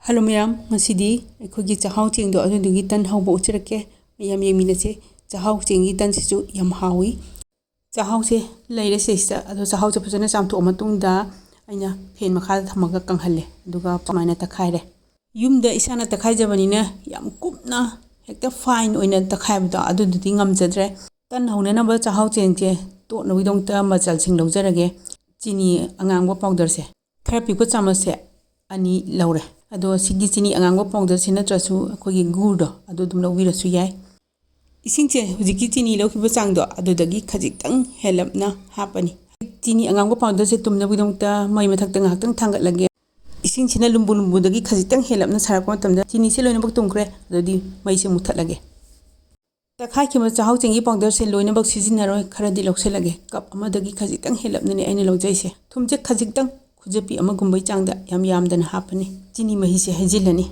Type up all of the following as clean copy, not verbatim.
Hello ma'am मसीदी अखोगी चाहाव Cheng दो अदुदुगी तन हौबो उचरके ma'am येमिनसे चाहाव चेंगी तन सिसु यम हावी चाहाव से लेरे सेसा अदो चाहाव से फजना चामथो मतुंगदा अइना फेन मखा थमगा कंहल्ले दुगा पमाइना तखाइरे युमदा इसाना तखाइजबनिना यम कुपना हेक्ता फाइन ओइना तखाइबदा अदुदुदी ngamjadre तन हौनना ब चाहाव चेंगजे तो नविदोंगता मचल सिंग लौजरगे चीनी अंगांगबो पाउडर से खरा पिको चामच से अनि लौरे अदो सिगी चीनी अंगांगबो पाउडर से नत्रसु अखोगी गुरदो अदो दुम लौबिरसु याय इसिंगचे हुजिकी चीनी लौखिबो चांगदो अदुदगी खजिक्तंग हेलपना हापनी चीनी अंगांगबो पाउडर से तुम नविदोंगता मै मथक्ता ngahaktang thangatlage इसिंगसिना लुम्बु लुम्बुदगी खजिक्तंग हेलपना सारको मतमदा चीनी से लोइनबक तुमख्रे अदोदी मै से मुथाtlage तखाइ खिमा चाहाव चेंगी पाउडर से लोइनबक सिजिनरोय खरादि लौसेलगे कप अमदगी खजिक्तंग हेलपनने आइना लौजैसे थुमजे खजिक्तंग खुजपी अमगुंबै चांगदा याम यामदन हापनी चीनी मही से हैजिलनी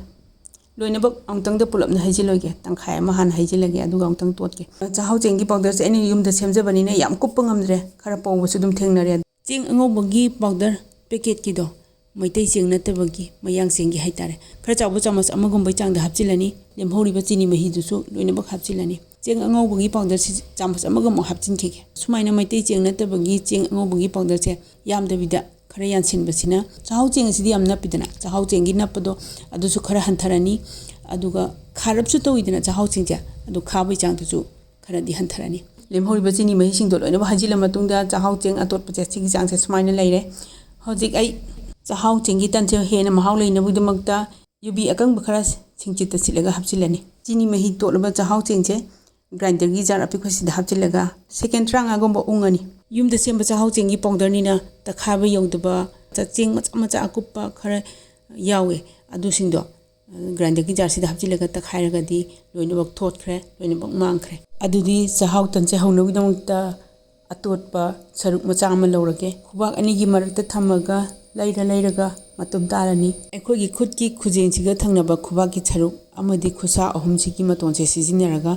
लोइनबक अंगतंगदा पुलपना हैजिलोगे तंखाय अमा हान हैजिलगे अदुगा अंगतंग तोटके चाहाव चेंगी पाउडर से एनी युमदा सेमजबनिना याम कुप्प ngamdre खरा पौबसु दुम थेंगनरे Cheng अंगौबगी powder packet किदो Meitei Cheng नतबगी मयांग चेंगी हाइतारे खरा चावबो चामच अमगुंबै चांगदा हापचिलनी लेमहौरिबा चीनी मही दुसु लोइनबक हापचिलनी चेंग अंगौबगी पाउडर से चामच अमगम हापचिनखिगे सुमाइना मैतै चेंग नतबगी चेंग अंगौबगी पाउडर से यामदबिदा खरा यानसिनबसिना चाहाव चेंग सिदी याम नपिदना चाहाव चेंगी नपदो अदुसु खरा हंथरनी अदुगा खारबसु तोइदना चाहाव चेंगजे अदु खाबै चांगदसु खरा दि हंथरनी लेमहौरिबा चीनी मही सिंगदो लोइनबा हाजिला मतुंगदा चाहाव चेंग अतोटपचे सिगी चांगसे सुमाइना लेरे हौजिक आई चाहाव चेंगी तनसे हेना महाव लेनबुदमक्ता युबी अकंग खरा सिंचित सिलगा हापचिलनी चीनी मही तोलबा चाहाव चेंगसे ग्राइंडर की जार अपिखसिदा हापचिलगा सेकेंड ट्रांगा गोंबा उंगनी युमदा सेंबा चाहाव चेंगी पाउडरनिना तखाबा यौदबा चेंग मचा मचा अकुप्पा खरा यावे अदुसिंदो ग्राइंडर की जार सिदा हापचिलगा तखाइरगदी लोइनबक थोटख्रे लोइनबक मांगख्रे अदुदी चाहाव तनसे हौनविदमक्ता अतोटपा सरुक मचा अमा लौरगे खुबाक अनिगी मरक्ता थमगा लैरगा मतुम तारनी अखोगी खुदकी खुजेंसिगा थंगनबा खुबाकी सरुक अमदी खुसा अहुमसिगी मतोनसे सिजिनरगा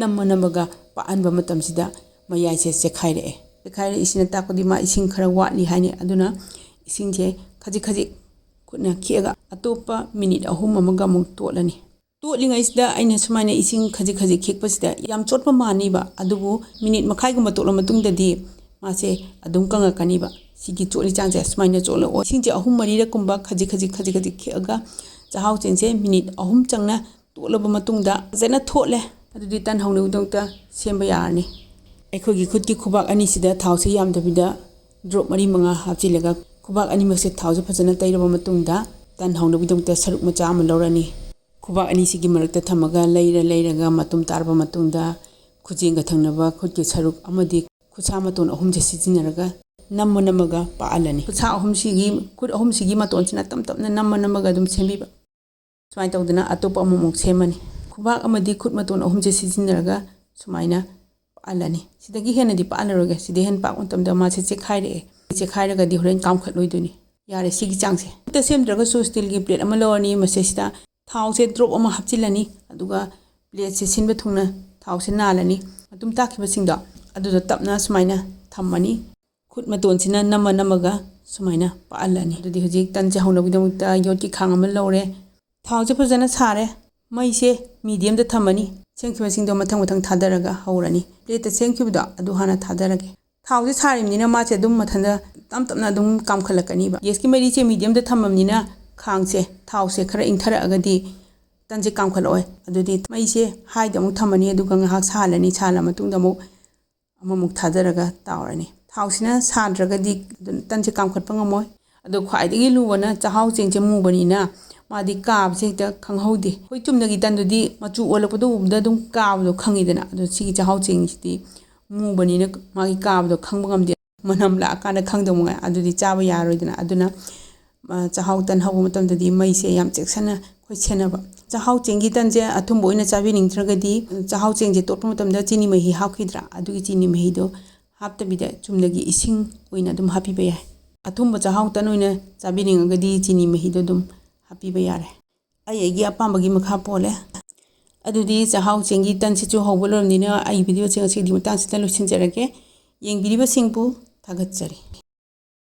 नम्मनबगा पाअनबा मतमसिदा मयाइसे सेखाइरे खाइरे इसिना ताकोदी मा इसिंग खरा वाटली हाइने अदुना इसिंगजे खजि खजि खुना खिएगा अतोपा मिनिट अहुम अमगा मुक तोलनी तोलिंगाइसदा आइना सुमाइना इसिंग खजि खजि खिकपसिदा याम चोटपा मानिबा अदुबु मिनिट मखाइगुम तोला मतुंगददी मासे अदुम कंगकनिबा सिगी चोली चांगसे सुमाइना चोलो इसिंगजे अहुम मरिरा कुंबा खजि खजि खिएगा चाहाव चेंगसे मिनिट अहुम चंगना तोलबा मतुंगदा जना थोले अदुदी तन हौनउदोंता सेंबा यारनी अखोगी खुदकी खुबाक अनिसिदा थावसे यामदबिदा ड्रॉप मरी मंगा हापचिलगा खुबाक अनिमसे थावसे फजना तैरबा मतुंगदा तन हौनबिदोंता सरुक मचा अमा लौरनी खुबाक अनिसिगी मरक्ता थमगा लैरगा मतुम तारबा मतुंगदा खुजेंगा थंगनबा खुदकी सरुक अमदी खुसा मतोन अहुमजे सिजिनरगा नम्मनमगा पाअलनी खुसा अहुमसिगी खुद अहुमसिगी मतोनसिना तमतमना नम्मनमगा दुम सेंबिबा सुमाइ तौदना अतोपा अममुक सेमनी खुबाक अमदी खुद मतोन अहुमजे सिजिनरगा सुमाइना पाअलनी सिदगी हेनदी पाअलरोगे सिदे हेन पाक मतमदा मासे चेखाइरगदी होरेन कामखलोइदुनी यारे सिगी चांगसे त सेमद्रगा सु स्टील की प्लेट अमा लौरनी मसेसिदा थावसे ड्रॉप अमा हापचिलनी अदुगा प्लेट से सिनबा थुंगना थावसे नालनी अदुम ताखिबसिंगदा अदुदा तपना सुमाइना थम्मनी खुद मतोनसिना नमगा सुमाइना पाअलनी अदुदी हुजिक तनसे हौनबिदमक्ता योटकी खांग अमा लौरे थावसे फजना सारे मैसे मीडियम द थम्मनी सेंखिबसिंगदो मथंग मथंग थादरगा हौरनी प्लेट सेंखिबदो अदु हाना थादरगे थावसे सारिमनिना मासे दुम मथंदा तमतमना दुम कामखलकनीबा गेसकी मरीसे मीडियम द थम्ममनिना खांगसे थावसे खरा इंथरअगदी तनसे कामखलोय अदुदी मैसे हाइद अमुक थम्मनी अदुगा ngahak सालनी साला मतुंगदा अमुक थादरगा तावरनी थावसिना साद्रगदी तनसे कामखटपा ngमोय अदु ख्वाइदगी लुबना चाहाव चेंगसे मुबनिना मादी काबसे हेक्ता खंगहौदे होय चुमनगी तंदुदी मचु ओलपदो उबदा दुम काबदो खंगिदना अदु सिगी चाहाव चेंगसिदी मुबनिना मागी काबदो खंगबा ngamde मनम लाकाना खंगदोमगा अदुदी चाबा यारोइदना अदुना चाहाव तन हबो मतमददी मैसे याम चेक्सना खोय सेनबा चाहाव चेंगी तनजे अथुम बोइना चाबी निंगत्रगदी चाहाव चेंगजे तोटपा मतमदा चीनी मही हापखिद्रा अदुगी चीनी महीदो हापतबिदा चुमनगी इसिंग ओइना दुम हापिबा याय अथुम चाहाव तन ओइना चाबी निंगगदी चीनी महीदो दुम हापीबा यारे अयगी अपामबगी मखा पोले अदुदी चाहाव चेंगी तनसिचु हौबलोरनिना आई वीडियो चेंग सिदी मतांसिता लोसिनजरगे येंगबिरिबा सिंगबु थागतजरी।